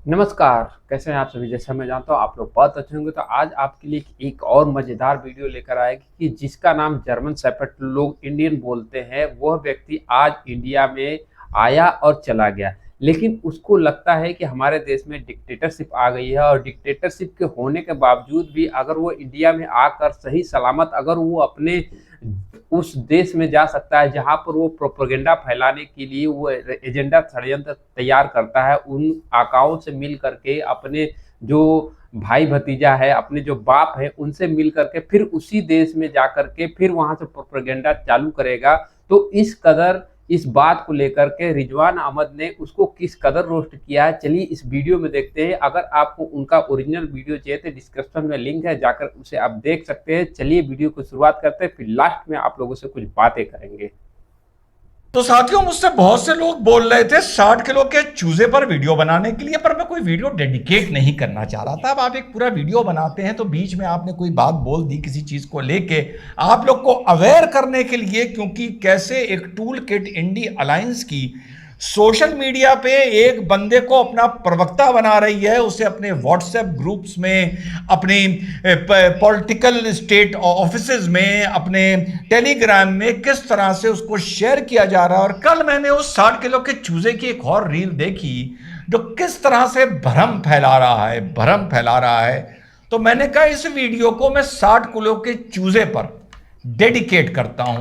नमस्कार, कैसे हैं आप सभी? जैसा मैं जानता हूँ आप लोग बहुत अच्छे होंगे। तो आज आपके लिए एक और मज़ेदार वीडियो लेकर आए कि जिसका नाम जर्मन शेफर्ड लोग इंडियन बोलते हैं। वह व्यक्ति आज इंडिया में आया और चला गया, लेकिन उसको लगता है कि हमारे देश में डिक्टेटरशिप आ गई है और डिक्टेटरशिप के होने के बावजूद भी अगर वो इंडिया में आकर सही सलामत अगर वो अपने उस देश में जा सकता है जहाँ पर वो प्रोपेगेंडा फैलाने के लिए वो एजेंडा षड्यंत्र तैयार करता है, उन आकाओं से मिल करके अपने जो भाई भतीजा है, अपने जो बाप है, उनसे मिल करके फिर उसी देश में जा करके फिर वहाँ से प्रोपेगेंडा चालू करेगा। तो इस कदर इस बात को लेकर के रिजवान अहमद ने उसको किस कदर रोस्ट किया है, चलिए इस वीडियो में देखते हैं। अगर आपको उनका ओरिजिनल वीडियो चाहिए तो डिस्क्रिप्शन में लिंक है, जाकर उसे आप देख सकते हैं। चलिए वीडियो को शुरुआत करते हैं, फिर लास्ट में आप लोगों से कुछ बातें करेंगे। तो साथियों, मुझसे बहुत से लोग बोल रहे थे 60 किलो के चूजे पर वीडियो बनाने के लिए, पर मैं कोई वीडियो डेडिकेट नहीं करना चाह रहा था। अब आप एक पूरा वीडियो बनाते हैं तो बीच में आपने कोई बात बोल दी किसी चीज को लेके, आप लोग को अवेयर करने के लिए, क्योंकि कैसे एक टूल किट इंडी अलायंस की सोशल मीडिया पे एक बंदे को अपना प्रवक्ता बना रही है, उसे अपने व्हाट्सएप ग्रुप्स में, अपनी पॉलिटिकल स्टेट ऑफिसेज में, अपने टेलीग्राम में किस तरह से उसको शेयर किया जा रहा है। और कल मैंने उस 60 किलो के चूजे की एक और रील देखी जो किस तरह से भ्रम फैला रहा है, भ्रम फैला रहा है। तो मैंने कहा इस वीडियो को मैं 60 किलो के चूजे पर डेडिकेट करता हूं।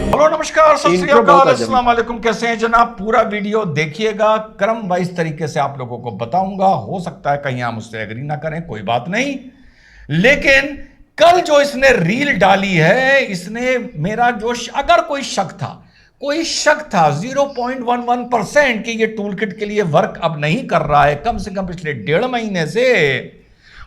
हेलो, नमस्कार, सत श्री अकाल, अस्सलाम वालेकुम। कैसे हैं जनाब? पूरा वीडियो देखिएगा, क्रम वाइज तरीके से आप लोगों को बताऊंगा। हो सकता है कहीं आप मुझसे एग्री ना करें, कोई बात नहीं। लेकिन कल जो इसने रील डाली है, इसने मेरा जो अगर कोई शक था 0.11% कि ये टूल किट के लिए वर्क अब नहीं कर रहा है, कम से कम पिछले 1.5 महीने से,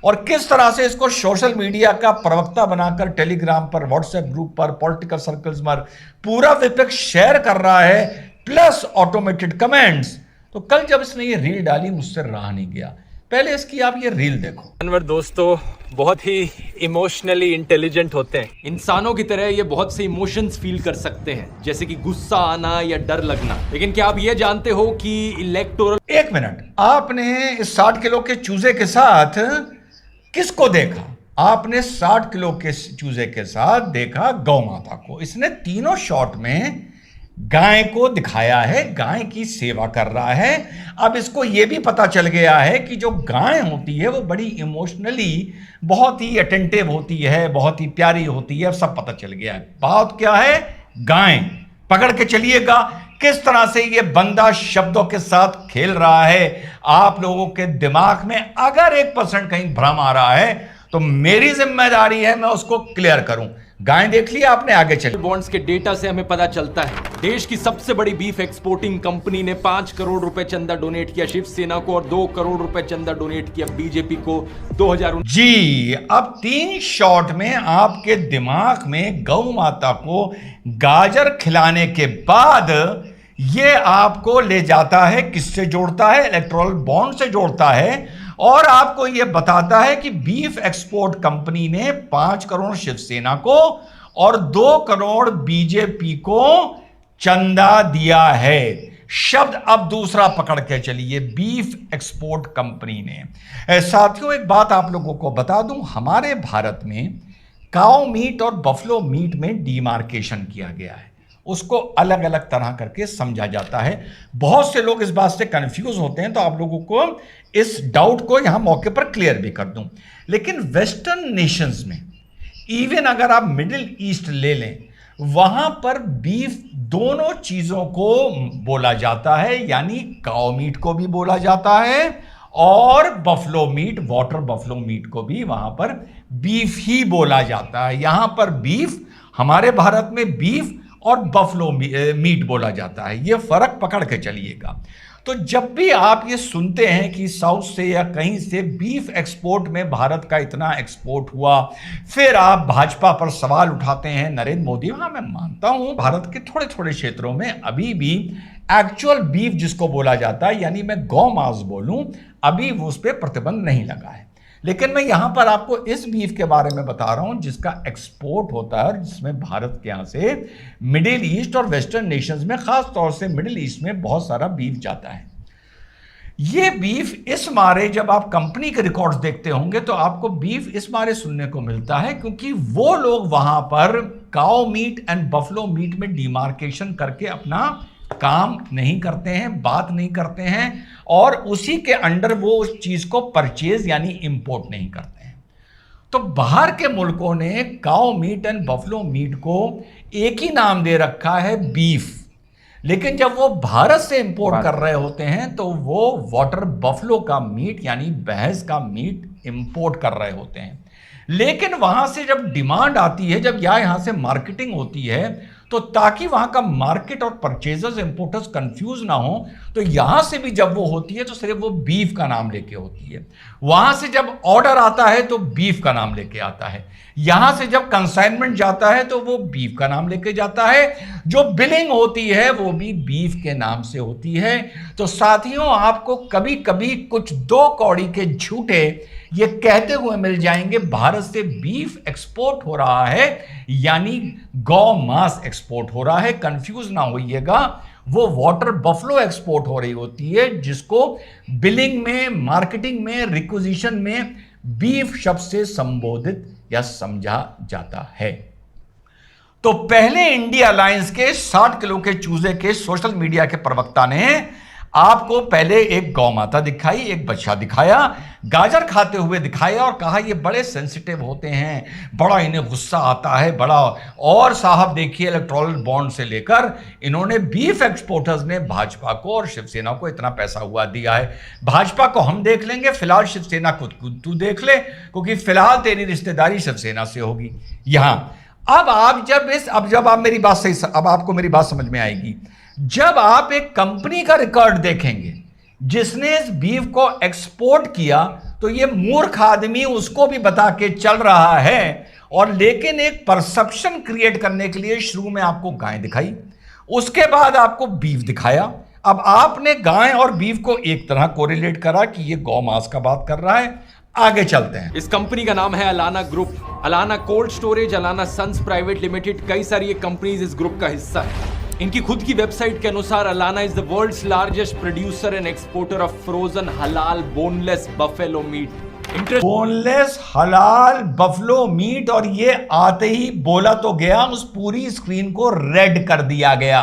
और किस तरह से इसको सोशल मीडिया का प्रवक्ता बनाकर टेलीग्राम पर, व्हाट्सएप ग्रुप पर, पॉलिटिकल सर्कल्स पर पूरा विपक्ष शेयर कर रहा है, प्लस ऑटोमेटेड कमेंट्स। तो कल जब इसने ये रील डाली, मुझसे रहा नहीं गया। पहले इसकी आप ये रील देखो। जानवर दोस्तों बहुत ही इमोशनली इंटेलिजेंट होते हैं। इंसानों की तरह ये बहुत से इमोशंस फील कर सकते हैं, जैसे कि गुस्सा आना या डर लगना। लेकिन क्या आप ये जानते हो कि इलेक्टोरल... एक मिनट, आपने इस 60 किलो के चूजे के साथ किसको देखा? आपने 60 किलो के चूजे के साथ देखा गौ माता को। इसने तीनों शॉट में गाय को दिखाया है, गाय की सेवा कर रहा है। अब इसको यह भी पता चल गया है कि जो गाय होती है वो बड़ी इमोशनली बहुत ही अटेंटिव होती है, बहुत ही प्यारी होती है। अब सब पता चल गया है। बात क्या है? गाय। पकड़ के चलिएगा किस तरह से ये बंदा शब्दों के साथ खेल रहा है। आप लोगों के दिमाग में अगर 1% कहीं भ्रम आ रहा है तो मेरी जिम्मेदारी है मैं उसको क्लियर करूं। गाय देख लिया आपने, आगे चलिए। बॉन्ड्स के डेटा से हमें पता चलता है देश की सबसे बड़ी बीफ एक्सपोर्टिंग कंपनी ने 5 करोड़ रुपए चंदा डोनेट किया शिवसेना को और 2 करोड़ रुपए चंदा डोनेट किया बीजेपी को 2019। जी, अब 3 शॉट में आपके दिमाग में गौ माता को गाजर खिलाने के बाद ये आपको ले जाता है, किससे जोड़ता है? इलेक्टोरल बॉन्ड से जोड़ता है। और आपको यह बताता है कि बीफ एक्सपोर्ट कंपनी ने 5 करोड़ शिवसेना को और 2 करोड़ बीजेपी को चंदा दिया है। शब्द अब दूसरा पकड़ के चलिए, बीफ एक्सपोर्ट कंपनी ने। साथियों, एक बात आप लोगों को बता दूं, हमारे भारत में काऊ मीट और बफलो मीट में डिमार्केशन किया गया है। उसको अलग अलग तरह करके समझा जाता है। बहुत से लोग इस बात से कंफ्यूज होते हैं, तो आप लोगों को इस डाउट को यहां मौके पर क्लियर भी कर दूं। लेकिन वेस्टर्न नेशंस में, इवन अगर आप मिडिल ईस्ट ले लें, वहां पर बीफ दोनों चीजों को बोला जाता है, यानी काऊ मीट को भी बोला जाता है और buffalo meat, water buffalo meat को भी वहां पर बीफ ही बोला जाता है। यहां पर बीफ, हमारे भारत में बीफ और बफलो मीट बोला जाता है। यह फर्क पकड़ के चलिएगा। तो जब भी आप ये सुनते हैं कि साउथ से या कहीं से बीफ एक्सपोर्ट में भारत का इतना एक्सपोर्ट हुआ, फिर आप भाजपा पर सवाल उठाते हैं, नरेंद्र मोदी। हाँ, मैं मानता हूं भारत के थोड़े थोड़े क्षेत्रों में अभी भी एक्चुअल बीफ जिसको बोला जाता है, यानी मैं गौ मांस बोलूं, अभी वो उस पर प्रतिबंध नहीं लगा है। लेकिन मैं यहां पर आपको इस बीफ के बारे में बता रहा हूं जिसका एक्सपोर्ट होता है और जिसमें भारत के यहां से मिडिल ईस्ट और वेस्टर्न नेशंस में, खास तौर से मिडिल ईस्ट में बहुत सारा बीफ जाता है। ये बीफ इस मारे, जब आप कंपनी के रिकॉर्ड्स देखते होंगे तो आपको बीफ इस मारे सुनने को मिलता है क्योंकि वो लोग वहां पर cow meat and buffalo meat में डिमार्केशन करके अपना काम नहीं करते हैं, बात नहीं करते हैं और उसी के अंडर वो उस चीज को परचेज यानी इंपोर्ट नहीं करते हैं। तो बाहर के मुल्कों ने cow meat and buffalo meat को एक ही नाम दे रखा है, बीफ, लेकिन जब वो भारत से इंपोर्ट कर रहे होते हैं तो वो वाटर बफलो का मीट यानी भैंस का मीट इंपोर्ट कर रहे होते हैं। लेकिन वहां से जब डिमांड आती है, जब यहां से मार्केटिंग होती है, तो ताकि वहां का मार्केट और परचेजर्स इंपोर्टर्स कंफ्यूज ना हो, तो यहां से भी जब वो होती है तो सिर्फ वो बीफ का नाम लेके होती है। वहां से जब ऑर्डर आता है तो बीफ का नाम लेके आता है। यहां से जब कंसाइनमेंट जाता है तो वो बीफ का नाम लेके जाता है। जो बिलिंग होती है वो भी बीफ के नाम से होती है। तो साथियों, आपको कभी कभी कुछ दो कौड़ी के झूठे ये कहते हुए मिल जाएंगे भारत से बीफ एक्सपोर्ट हो रहा है यानी गौ मांस एक्सपोर्ट हो रहा है। कंफ्यूज ना होइएगा, वो वाटर बफलो एक्सपोर्ट हो रही होती है जिसको बिलिंग में, मार्केटिंग में, रिक्विजिशन में बीफ शब्द से संबोधित या समझा जाता है। तो पहले इंडिया अलायंस के 60 किलो के चूजे के सोशल मीडिया के प्रवक्ता ने आपको पहले एक गौ माता दिखाई, एक बच्चा दिखाया, गाजर खाते हुए दिखाया और कहा ये बड़े सेंसिटिव होते हैं, बड़ा इन्हें गुस्सा आता है, बड़ा। और साहब देखिए, इलेक्टोरल बॉन्ड से लेकर इन्होंने बीफ एक्सपोर्टर्स ने भाजपा को और शिवसेना को इतना पैसा हुआ दिया है। भाजपा को हम देख लेंगे, फिलहाल शिवसेना को तू देख ले, क्योंकि फिलहाल तेरी रिश्तेदारी शिवसेना से होगी। यहां अब आप मेरी बात सही, अब आपको मेरी बात समझ में आएगी। जब आप एक कंपनी का रिकॉर्ड देखेंगे जिसने इस बीफ को एक्सपोर्ट किया, तो ये मूर्ख आदमी उसको भी बता के चल रहा है और लेकिन एक परसेप्शन क्रिएट करने के लिए शुरू में आपको गाय दिखाई, उसके बाद आपको बीफ दिखाया। अब आपने गाय और बीफ को एक तरह कोरिलेट करा कि ये गौ मांस का बात कर रहा है। आगे चलते हैं। इस कंपनी का नाम है Allana group, Allana cold storage, Allana sons private limited, कई सारी ये कंपनीज इस ग्रुप का हिस्सा है। इनकी खुद की वेबसाइट के अनुसार Allana is the world's largest producer and exporter of frozen halal boneless buffalo meat. Boneless halal buffalo meat, और ये आते ही बोला तो गया, उस पूरी स्क्रीन को रेड कर दिया गया।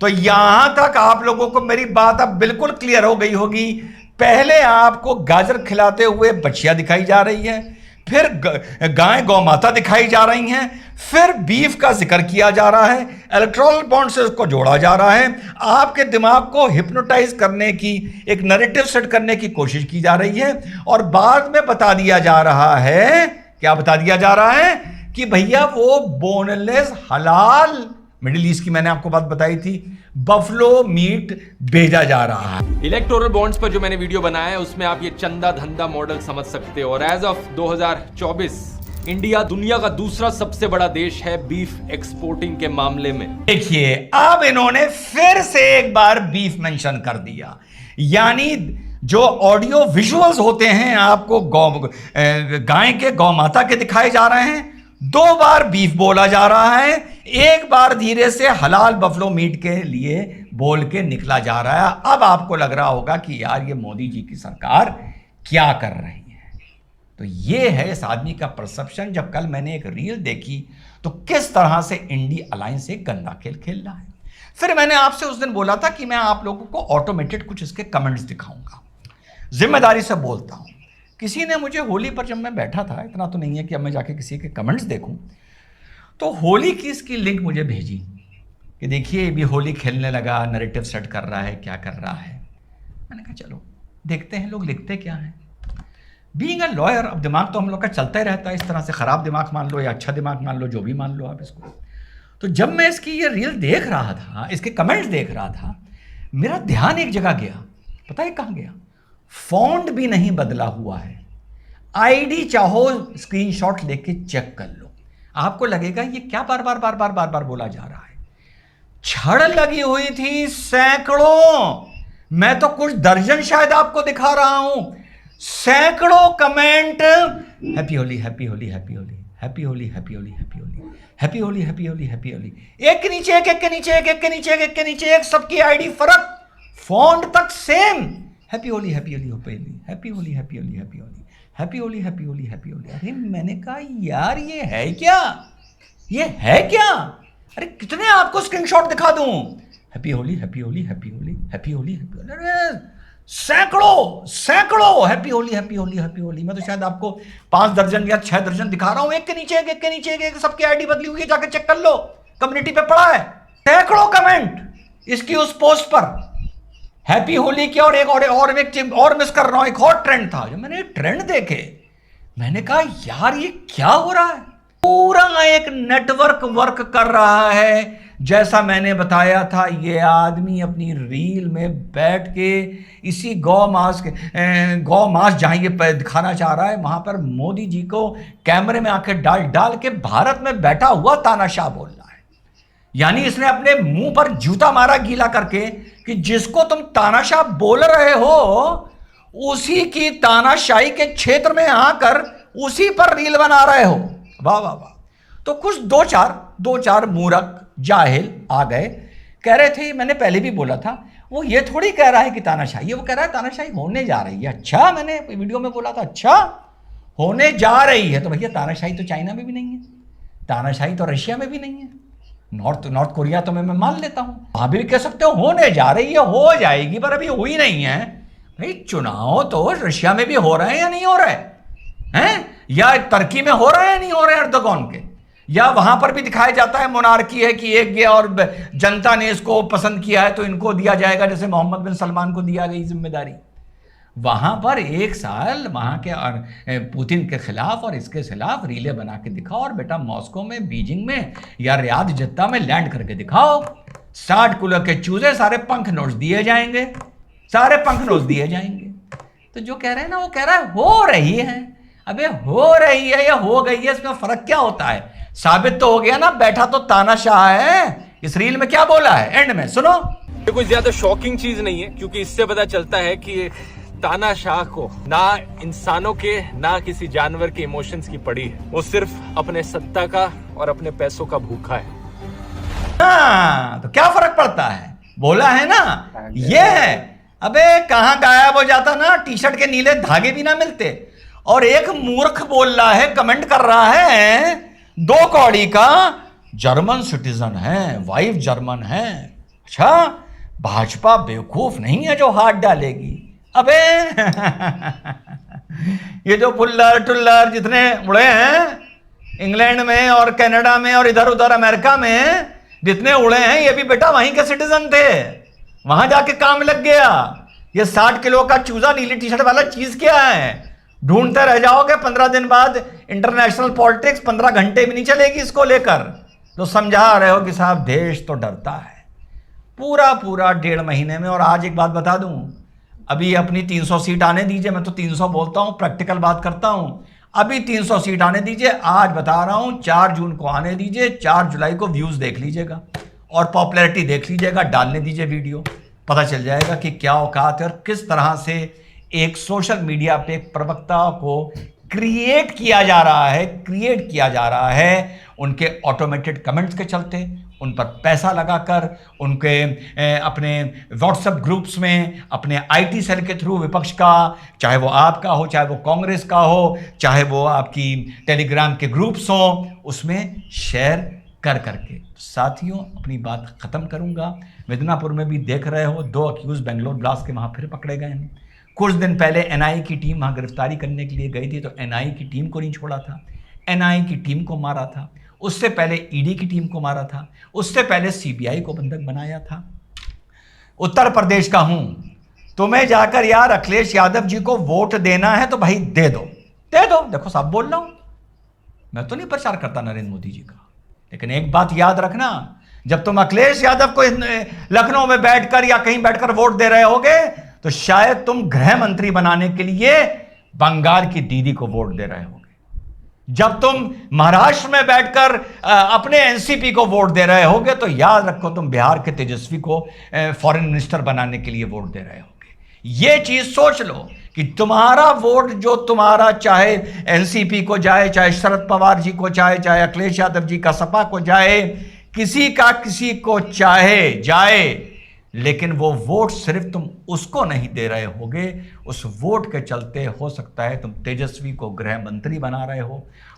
तो यहां तक आप लोगों को मेरी बात अब बिल्कुल क्लियर हो गई होगी। पहले आपको गाजर खिलाते हुए बच्चियां दिखाई जा रही है, फिर गाय गौ माता दिखाई जा रही हैं, फिर बीफ का जिक्र किया जा रहा है, इलेक्टोरल बॉन्ड से उसको जोड़ा जा रहा है, आपके दिमाग को हिप्नोटाइज करने की, एक नैरेटिव सेट करने की कोशिश की जा रही है और बाद में बता दिया जा रहा है, क्या बता दिया जा रहा है कि भैया वो बोनलेस हलाल, मिडिल ईस्ट की मैंने आपको बात बताई थी, बफलो मीट भेजा जा रहा है। इलेक्टोरल बॉन्ड्स पर जो मैंने वीडियो बनाया है उसमें आप ये चंदा धंधा मॉडल समझ सकते हो। और एज ऑफ 2024 इंडिया दुनिया का दूसरा सबसे बड़ा देश है बीफ एक्सपोर्टिंग के मामले में। देखिए, अब इन्होंने फिर से एक बार बीफ मेंशन कर दिया, यानी जो ऑडियो विजुअल्स होते हैं आपको गाय के, गौ माता के दिखाए जा रहे हैं, 2 बार बीफ बोला जा रहा है, एक बार धीरे से हलाल बफलो मीट के लिए बोल के निकला जा रहा है। अब आपको लग रहा होगा कि यार ये मोदी जी की सरकार क्या कर रही है। तो ये है इस आदमी का परसेप्शन। जब कल मैंने एक रील देखी तो किस तरह से इंडिया अलायंस एक गंदा खेल खेल रहा है। फिर मैंने आपसे उस दिन बोला था कि मैं आप लोगों को ऑटोमेटेड कुछ इसके कमेंट्स दिखाऊंगा, जिम्मेदारी से बोलता हूं। किसी ने मुझे होली पर, जब मैं बैठा था, इतना तो नहीं है कि अब मैं जाके किसी के कमेंट्स देखूं, तो होली की इसकी लिंक मुझे भेजी कि देखिए भी होली खेलने लगा, नैरेटिव सेट कर रहा है, क्या कर रहा है। मैंने कहा चलो देखते हैं लोग लिखते क्या हैं। बीइंग अ लॉयर, अब दिमाग तो हम लोग का चलता ही रहता है इस तरह से, खराब दिमाग मान लो या अच्छा दिमाग मान लो, जो भी मान लो आप इसको। तो जब मैं इसकी ये रील देख रहा था, इसके कमेंट्स देख रहा था, मेरा ध्यान एक जगह गया। पता है कहां गया? फॉन्ट भी नहीं बदला हुआ है। आईडी चाहो स्क्रीनशॉट लेके चेक कर लो, आपको लगेगा ये क्या बार बार बोला जा रहा है। छड़ लगी हुई थी सैकड़ों, मैं तो कुछ दर्जन शायद आपको दिखा रहा हूं। सैकड़ों comment, happy Holi, happy Holi, happy Holi, happy Holi, happy Holi, happy Holi, happy Holi, happy Holi, happy Holi, एक के नीचे एक, एक के नीचे एक, एक के नीचे एक, एक के नीचे एक, सबकी आईडी फर्क, फॉन्ट तक same, happy Holi, happy Holi, happy Holi, happy Holi, happy Holi, happy Holi, happy Holi, happy Holi. अरे मैंने कहा यार ये है क्या, ये है क्या? अरे कितने आपको स्क्रीनशॉट दिखा दूं? Happy Holi, happy Holi, happy Holi, happy Holi, happy Holi, अरे सैकड़ों सैकड़ों happy Holi, happy Holi, happy Holi. मैं तो शायद आपको 5 दर्जन या 6 दर्जन दिखा रहा हूं, एक के नीचे एक, एक के नीचे एक, सबकी आईडी बदली हुई है, जाकर चेक कर लो, कम्युनिटी पे पड़ा है, सैकड़ों कमेंट इसकी उस पोस्ट पर हैप्पी होली की। और एक और मिस कर रहा हूं, एक और ट्रेंड था, जो मैंने ट्रेंड देखे, मैंने कहा यार ये क्या हो रहा है? पूरा एक नेटवर्क वर्क कर रहा है। जैसा मैंने बताया था, ये आदमी अपनी रील में बैठ के इसी गौ मास जहां ये दिखाना चाह रहा है, वहां पर मोदी जी को कैमरे में आंखें डाल डाल के भारत में बैठा हुआ तानाशाह बोल रहा है। यानी इसने अपने मुंह पर जूता मारा गीला करके कि जिसको तुम तानाशाह बोल रहे हो, उसी की तानाशाही के क्षेत्र में आकर उसी पर रील बना रहे हो। वाह वाह वाह। तो कुछ दो चार मूर्ख जाहिल आ गए, कह रहे थे, मैंने पहले भी बोला था, वो ये थोड़ी कह रहा है कि तानाशाही है, वो कह रहा है तानाशाही होने जा रही है। अच्छा, मैंने वीडियो में बोला था, अच्छा होने जा रही है, तो भैया तानाशाही तो चाइना में भी नहीं है, तानाशाही तो रशिया में भी नहीं है, नॉर्थ कोरिया तो मैं मान लेता हूं, वहां भी कह सकते हो होने जा रही है, हो जाएगी, पर अभी हुई नहीं है। भाई चुनाव तो रशिया में भी हो रहे हैं या नहीं हो रहे हैं, या तुर्की में हो रहे हैं नहीं हो रहे एर्दोगन के, या वहां पर भी दिखाया जाता है मोनार्की है कि एक गया और जनता ने इसको पसंद किया है तो इनको दिया जाएगा, जैसे मोहम्मद बिन सलमान को दिया गई जिम्मेदारी। वहां पर एक साल वहां के पुतिन के खिलाफ और इसके खिलाफ रीले बना के दिखाओ, और बेटा मॉस्को में, बीजिंग में या रियाद जद्दा में लैंड करके दिखाओ, 60 किलो के चूजे, सारे पंख नोच दिए जाएंगे, सारे पंख नोच दिए जाएंगे। तो जो कह रहे हैं ना, वो कह रहा है हो रही है। अबे हो रही है या हो गई है, इसमें फर्क क्या होता है? साबित तो हो गया ना, बैठा तो तानाशाह है। इस रील में क्या बोला है एंड में, सुनो। ये कोई ज्यादा शॉकिंग चीज नहीं है, क्योंकि इससे पता चलता है कि तानाशाह को ना इंसानों के ना किसी जानवर के इमोशंस की पड़ी है, वो सिर्फ अपने सत्ता का और अपने पैसों का भूखा है। हाँ, तो क्या फर्क पड़ता है? बोला है ना, ये है। अबे कहां गायब हो जाता ना, टी शर्ट के नीले धागे भी ना मिलते। और एक मूर्ख बोल रहा है, कमेंट कर रहा है, 2 कौड़ी का जर्मन सिटीजन है, वाइफ जर्मन है। अच्छा, भाजपा बेवकूफ नहीं है जो हाथ डालेगी। अबे ये जो पुल्लर टुल्लर जितने उड़े हैं इंग्लैंड में और कनाडा में और इधर उधर अमेरिका में जितने उड़े हैं, ये भी बेटा वहीं के सिटीजन थे, वहां जाके काम लग गया। ये 60 किलो का चूजा नीली टी शर्ट वाला चीज क्या है? ढूंढते रह जाओगे, 15 दिन बाद इंटरनेशनल पॉलिटिक्स 15 घंटे भी नहीं चलेगी इसको लेकर। तो समझा रहे हो कि साहब देश तो डरता है पूरा 1.5 महीने में। और आज एक बात बता दूं, अभी अपनी 300 सीट आने दीजिए, मैं तो 300 बोलता हूं, प्रैक्टिकल बात करता हूं। अभी 300 सीट आने दीजिए, आज बता रहा हूं, 4 जून को आने दीजिए, 4 जुलाई को व्यूज देख लीजिएगा और पॉपुलैरिटी देख लीजिएगा, डालने दीजिए वीडियो, पता चल जाएगा कि क्या औकात है और किस तरह से एक सोशल मीडिया पे प्रवक्ता को क्रिएट किया जा रहा है उनके ऑटोमेटेड कमेंट्स के चलते, उन पर पैसा लगाकर, उनके अपने व्हाट्सएप ग्रुप्स में, अपने आईटी सेल के थ्रू विपक्ष का, चाहे वो आपका हो, चाहे वो कांग्रेस का हो, चाहे वो आपकी टेलीग्राम के ग्रुप्स हो, उसमें शेयर कर करके। साथियों, अपनी बात खत्म करूंगा। मिदनापुर में भी देख रहे हो, 2 अक्यूज बेंगलोर ब्लास्ट के वहां फिर पकड़े गए हैं। कुछ दिन पहले एनआईए की टीम वहां गिरफ्तारी करने के लिए गई थी, तो एनआईए की टीम को नहीं छोड़ा था, एनआईए की टीम को मारा था, उससे पहले ईडी की टीम को मारा था, उससे पहले सीबीआई को बंधक बनाया था। उत्तर प्रदेश का हूं, तुम्हें जाकर यार अखिलेश यादव जी को वोट देना है तो भाई दे दो, दे दो। देखो साहब बोल रहा हूं, मैं तो नहीं प्रचार करता नरेंद्र मोदी जी का, लेकिन एक बात याद रखना, जब तुम अखिलेश यादव को लखनऊ में बैठकर या कहीं बैठकर वोट दे रहे होगे, तो शायद तुम गृह मंत्री बनाने के लिए बंगाल की दीदी को वोट दे रहे होगे। जब तुम महाराष्ट्र में बैठकर अपने एनसीपी को वोट दे रहे होगे, तो याद रखो तुम बिहार के तेजस्वी को फॉरेन मिनिस्टर बनाने के लिए वोट दे रहे होगे। ये चीज सोच लो कि तुम्हारा वोट जो तुम्हारा चाहे एनसीपी को जाए, चाहे शरद पवार जी को चाहे अखिलेश यादव जी का सपा को जाए, किसी को चाहे जाए, लेकिन वो वोट सिर्फ तुम उसको नहीं दे रहे होगे, उस वोट के चलते हो सकता है तुम तेजस्वी को गृह मंत्री बना रहे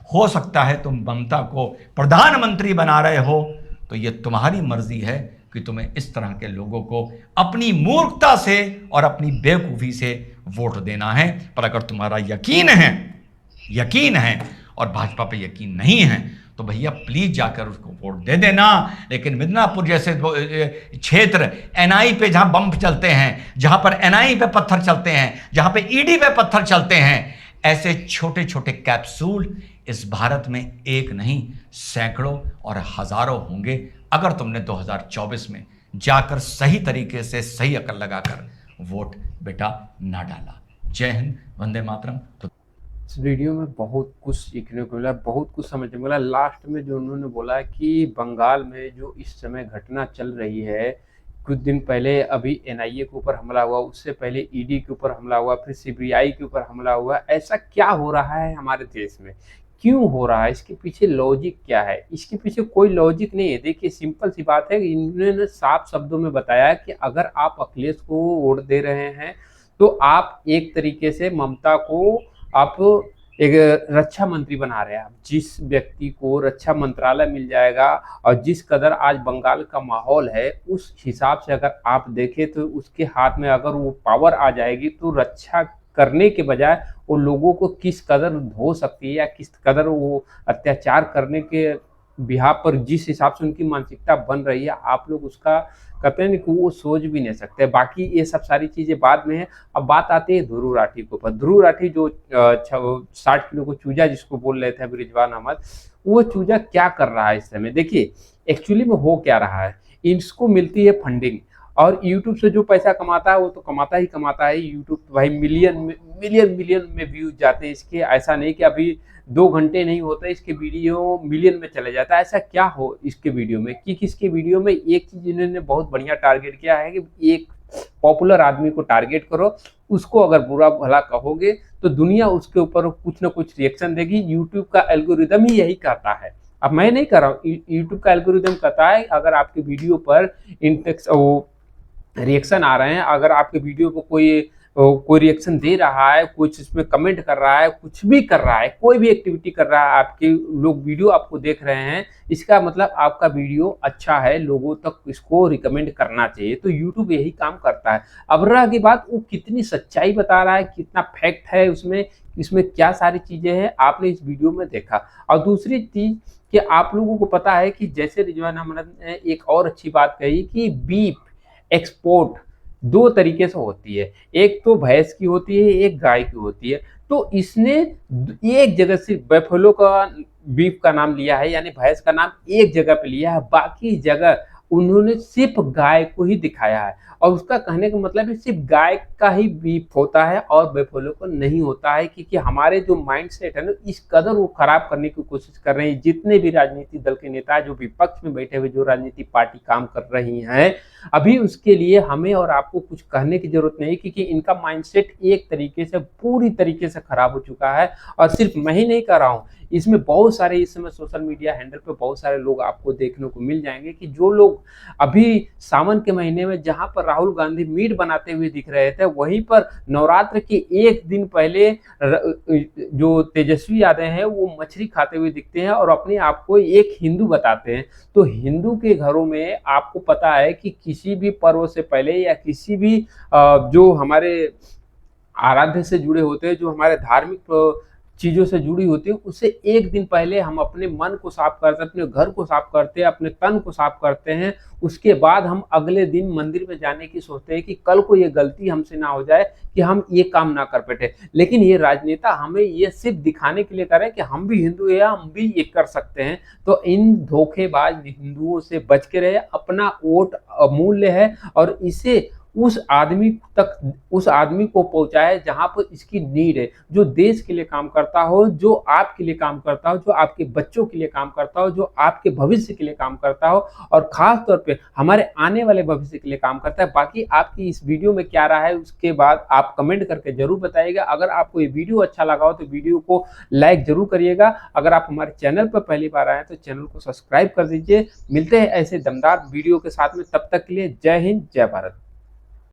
हो सकता है तुम ममता को प्रधानमंत्री बना रहे हो। तो ये तुम्हारी मर्जी है कि तुम्हें इस तरह के लोगों को अपनी मूर्खता से और अपनी बेवकूफ़ी से वोट देना है। पर अगर तुम्हारा यकीन है और भाजपा पे यकीन नहीं है तो भैया प्लीज जाकर उसको वोट दे देना। लेकिन मिदनापुर जैसे क्षेत्र एनआई पे जहां बम चलते हैं, जहां पर एनआई पे पत्थर चलते हैं, जहां पे ईडी पे पत्थर चलते हैं, ऐसे छोटे छोटे कैप्सूल इस भारत में एक नहीं सैकड़ों और हजारों होंगे अगर तुमने 2024 में जाकर सही तरीके से सही अकल लगाकर वोट बेटा ना डाला। जय हिंद, वंदे मातरम। तो इस वीडियो में बहुत कुछ सीखने को मिला, बहुत कुछ समझने को मिला। लास्ट में जो उन्होंने बोला कि बंगाल में जो इस समय घटना चल रही है, कुछ दिन पहले अभी एनआईए के ऊपर हमला हुआ, उससे पहले ईडी के ऊपर हमला हुआ, फिर सीबीआई के ऊपर हमला हुआ, ऐसा क्या हो रहा है हमारे देश में, क्यों हो रहा है, इसके पीछे लॉजिक क्या है? इसके पीछे कोई लॉजिक नहीं है। देखिए सिंपल सी बात है, इन्होंने साफ शब्दों में बताया कि अगर आप अखिलेश को वोट दे रहे हैं तो आप एक तरीके से ममता को आप एक रक्षा मंत्री बना रहे हैं। आप जिस व्यक्ति को रक्षा मंत्रालय मिल जाएगा और जिस कदर आज बंगाल का माहौल है उस हिसाब से अगर आप देखें तो उसके हाथ में अगर वो पावर आ जाएगी तो रक्षा करने के बजाय वो लोगों को किस कदर धो सकती है या किस कदर वो अत्याचार करने के बिहार पर जिस हिसाब से उनकी मानसिकता बन रही है, आप लोग उसका कहते हैं कि वो सोच भी नहीं सकते। बाकी ये सब सारी चीजें बाद में है। अब बात आती है ध्रुव राठी के ऊपर। ध्रुव राठी जो 60 किलो को चूजा जिसको बोल रहे थे अभी रिजवान अहमद, वो चूजा क्या कर रहा है इस समय? देखिए एक्चुअली में हो क्या रहा है, इसको मिलती है फंडिंग और यूट्यूब से जो पैसा कमाता है वो तो कमाता ही कमाता है। यूट्यूब तो भाई मिलियन में व्यूज जाते हैं इसके। ऐसा नहीं कि अभी 2 घंटे नहीं होता इसके वीडियो मिलियन में चले जाता है। ऐसा क्या हो इसके वीडियो में कि किसके वीडियो में? एक चीज इन्होंने बहुत बढ़िया टारगेट किया है कि एक पॉपुलर आदमी को टारगेट करो, उसको अगर बुरा भला कहोगे तो दुनिया उसके ऊपर कुछ ना कुछ रिएक्शन देगी। यूट्यूब का एल्गोरिदम ही यही कहता है। अब मैं नहीं कर रहा हूँ, यूट्यूब का एल्गोरिदम कहता है अगर आपके वीडियो पर रिएक्शन आ रहे हैं, अगर आपके वीडियो को कोई रिएक्शन दे रहा है, कुछ इसमें कमेंट कर रहा है, कुछ भी कर रहा है, कोई भी एक्टिविटी कर रहा है, आपके लोग वीडियो आपको देख रहे हैं, इसका मतलब आपका वीडियो अच्छा है, लोगों तक इसको रिकमेंड करना चाहिए। तो यूट्यूब यही काम करता है। अब रह की बात वो कितनी सच्चाई बता रहा है, कितना फैक्ट है इसमें क्या सारी चीजें हैं, आपने इस वीडियो में देखा। और दूसरी चीज कि आप लोगों को पता है कि जैसे रिजवान अहमद ने एक और अच्छी बात कही कि बीफ एक्सपोर्ट 2 तरीके से होती है, एक तो भैंस की होती है, एक गाय की होती है। तो इसने एक जगह से बैफलो का बीफ का नाम लिया है, यानी भैंस का नाम एक जगह पे लिया है, बाकी जगह उन्होंने सिर्फ गाय को ही दिखाया है। और उसका कहने का मतलब है सिर्फ गाय का ही बीफ होता है और बैफलो को नहीं होता है, क्योंकि हमारे जो माइंड सेट है ना इस कदर वो खराब करने की कोशिश कर रहे हैं। जितने भी राजनीतिक दल के नेता जो विपक्ष में बैठे हुए जो राजनीतिक पार्टी काम कर रही हैं, अभी उसके लिए हमें और आपको कुछ कहने की जरूरत नहीं, क्योंकि इनका माइंडसेट एक तरीके से पूरी तरीके से खराब हो चुका है। और सिर्फ मैं ही नहीं कर रहा हूँ, इसमें बहुत सारे इस समय सोशल मीडिया हैंडल पे बहुत सारे लोग आपको देखने को मिल जाएंगे कि जो लोग अभी सावन के महीने में जहां पर राहुल गांधी मीट बनाते हुए दिख रहे थे, वहीं पर नवरात्र के एक दिन पहले जो तेजस्वी यादव हैं वो मछली खाते हुए दिखते हैं और अपने आप को एक हिंदू बताते हैं। तो हिंदू के घरों में आपको पता है कि किसी भी पर्व से पहले या किसी भी जो हमारे आराध्य से जुड़े होते हैं, जो हमारे धार्मिक चीज़ों से जुड़ी होती है, उससे एक दिन पहले हम अपने मन को साफ करते हैं, अपने घर को साफ करते हैं, अपने तन को साफ करते हैं। उसके बाद हम अगले दिन मंदिर में जाने की सोचते हैं कि कल को ये गलती हमसे ना हो जाए कि हम ये काम ना कर बैठे। लेकिन ये राजनेता हमें ये सिर्फ दिखाने के लिए कर रहे हैं कि हम भी हिंदू हैं, हम भी ये कर सकते हैं। तो इन धोखेबाज हिंदुओं से बच के रहे। अपना वोट अमूल्य है और इसे उस आदमी तक, उस आदमी को पहुंचाए जहां पर इसकी नीड है, जो देश के लिए काम करता हो, जो आपके लिए काम करता हो, जो आपके बच्चों के लिए काम करता हो, जो आपके भविष्य के लिए काम करता हो और खास तौर पे हमारे आने वाले भविष्य के लिए काम करता है। बाकी आपकी इस वीडियो में क्या रहा है उसके बाद आप कमेंट करके जरूर बताइएगा। अगर आपको ये वीडियो अच्छा लगा हो तो वीडियो को लाइक जरूर करिएगा। अगर आप हमारे चैनल पर पहली बार आए हैं तो चैनल को सब्सक्राइब कर दीजिए। मिलते हैं ऐसे दमदार वीडियो के साथ में, तब तक के लिए जय हिंद, जय भारत।